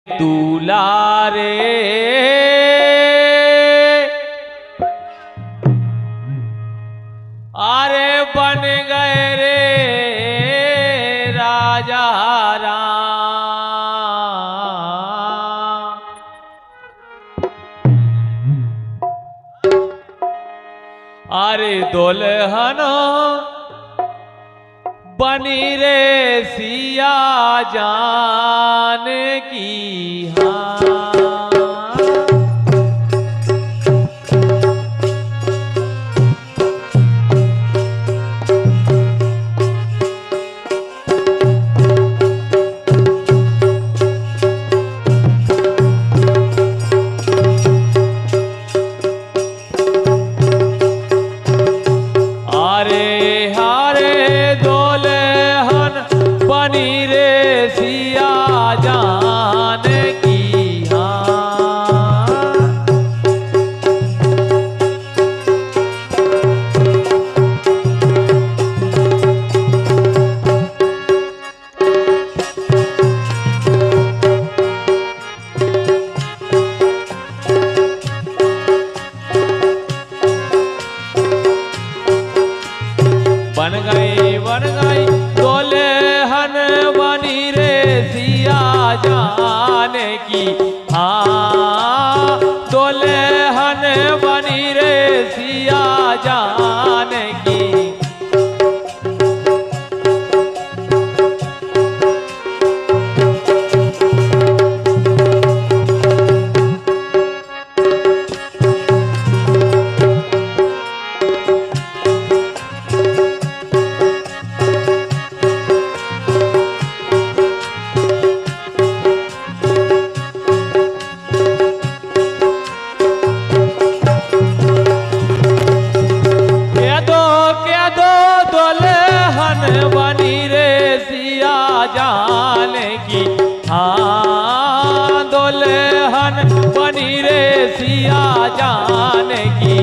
दुलारे अरे बन गए रे राजा राम। अरे दुल्हन बनी रे सिया जान की बन गई दुल्हन बनी रे सिया जान की हाँ। दुल्हन बनी रे सिया जान की बनी रे सिया जान की हाँ। दुल्हन बनी रे सिया जान की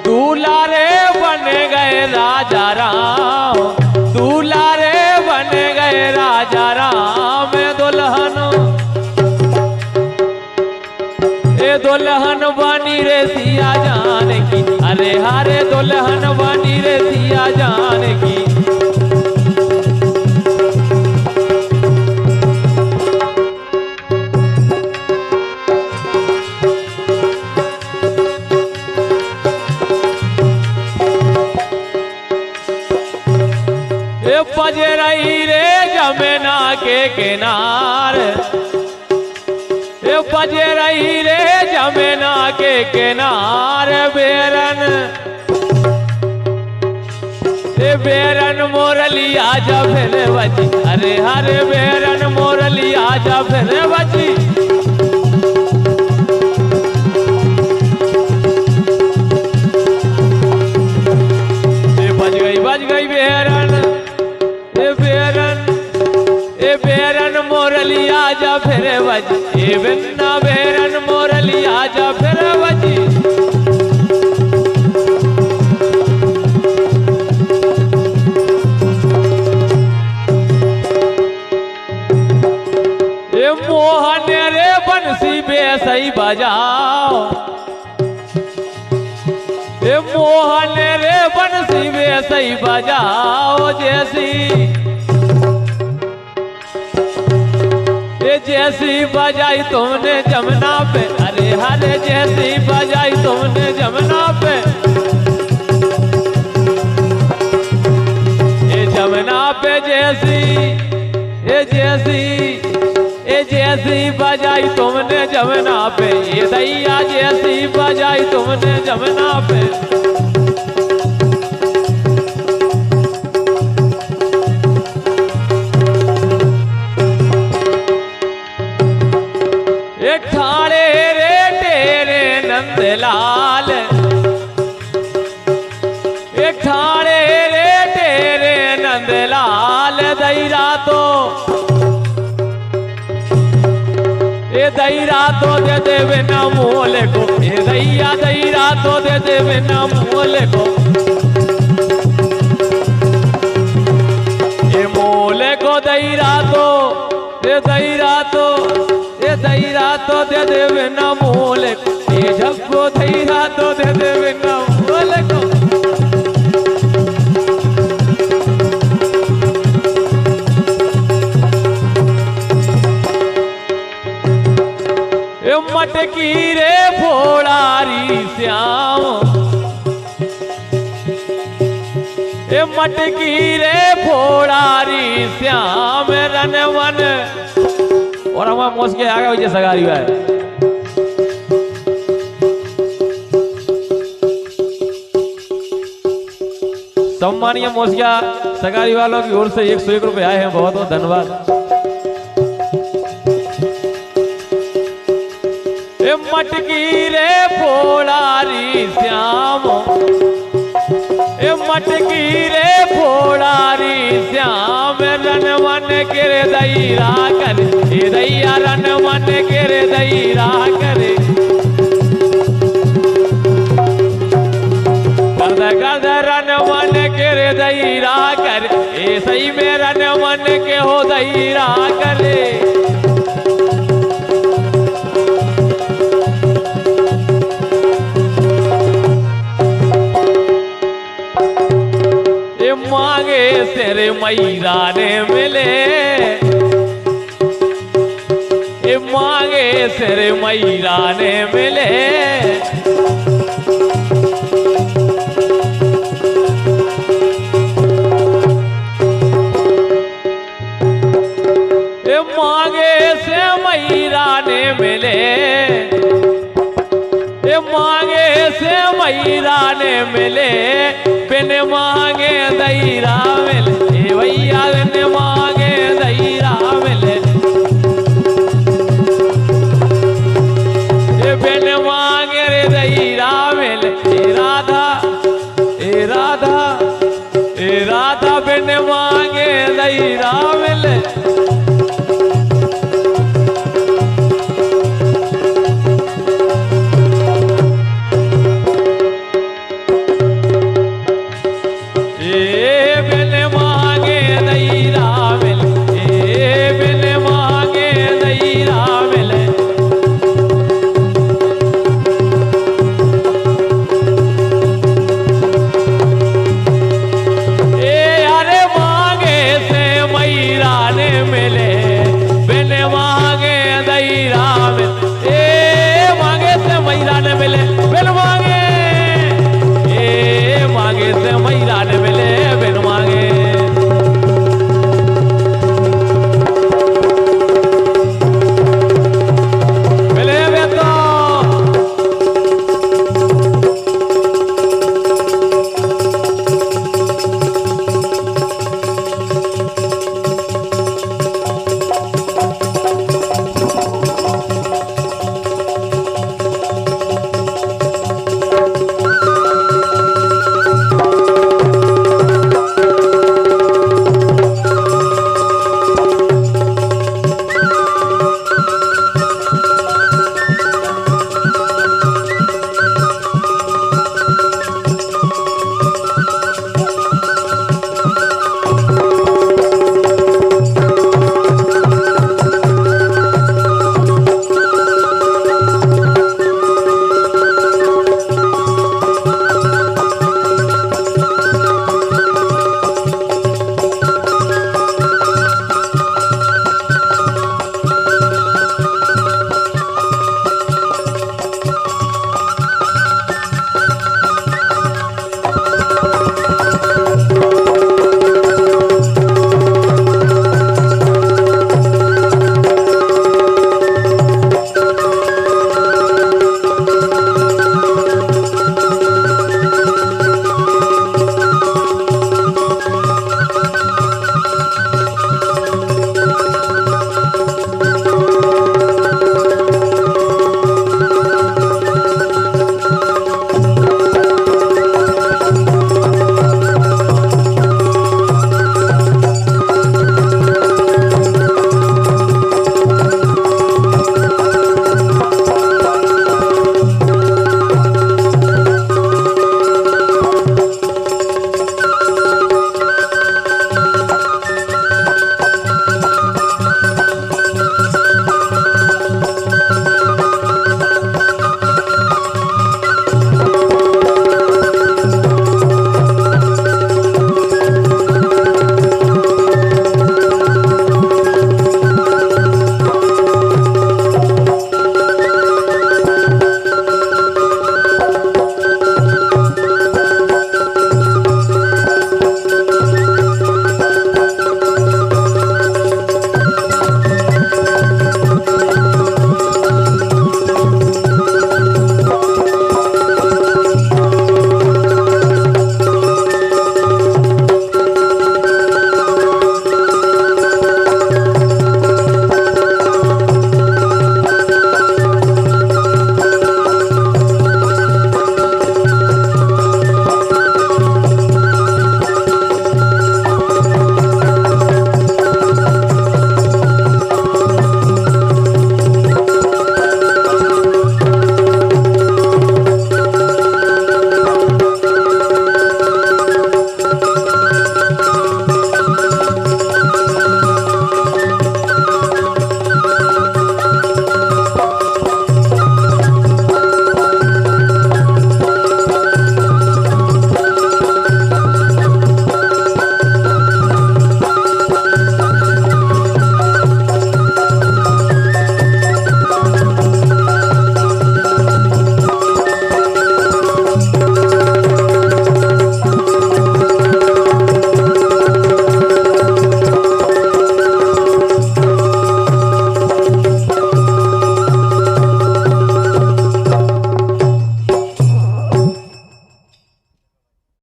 दुलारे बन गए राजा राम। दुलारे बन गए राजा राम। दुल्हन बनी रे सिया जान की अरे हरे दुल्हन बनी रे सिया जान की बज रही रे जमुना के किनारे बज रही रे जमुना के किनारे बेरन मोरलिया जब बजी अरे हरे बेरन मोरलिया जब बजी बज गई बेरन मोरलिया जा फिर बजी बिन्ना बेरन मोरलिया जा फिर बजी मोहन रे बंसी बेसई बजाओ मोहन रे बंसी बेसई बजाओ जैसी बजाई तुमने जमुना पे अरे हरे जैसी बजाई तुमने जमुना पे जमुना पे जैसी बजाई तुमने जमुना पे ये दैया जैसी बजाई तुमने जमुना पे एक ठाणे रे तेरे नंदलाल एक ठाणे रे तेरे नंदलाल दैरा तो ए दैरा तो दे देवे ना मोले को, ए दैया दैरा तो दे देवे ना मोले को, ए मोले को दैरा तो, ए दैरा तो, ए दैरा तो दे देवे ना मोले को, ए झप्पो दैरा तो दे देवे ना मोले को। मटकी रे फोड़ारी श्याम, ए मटकी रे फोड़ारी श्याम रनवन। और हमारा मोस के आगे वही सगारी हुआ है। सम्मानीय मोसिया सगारी वालों की ओर से 101 रुपए आए हैं, बहुत बहुत धन्यवाद। मटकी रे फोड़ारी श्याम, ए मटकी रे फोड़ारी श्याम रनवन के दैरा कर, ए दैया रनवन के दैरा करे, गर्द रनवन के दैरा कर, ए सही में रनवन के हो दैरा करे। मांगे तेरे मैरा ने मिले, ए मांगे तेरे मैरा ने मिले, ए मांगे से मैरा ने मिले, ए मांगे से मैरा ने मिले, बिन मांगे दैरा मिले, ए भैया बिन मांगे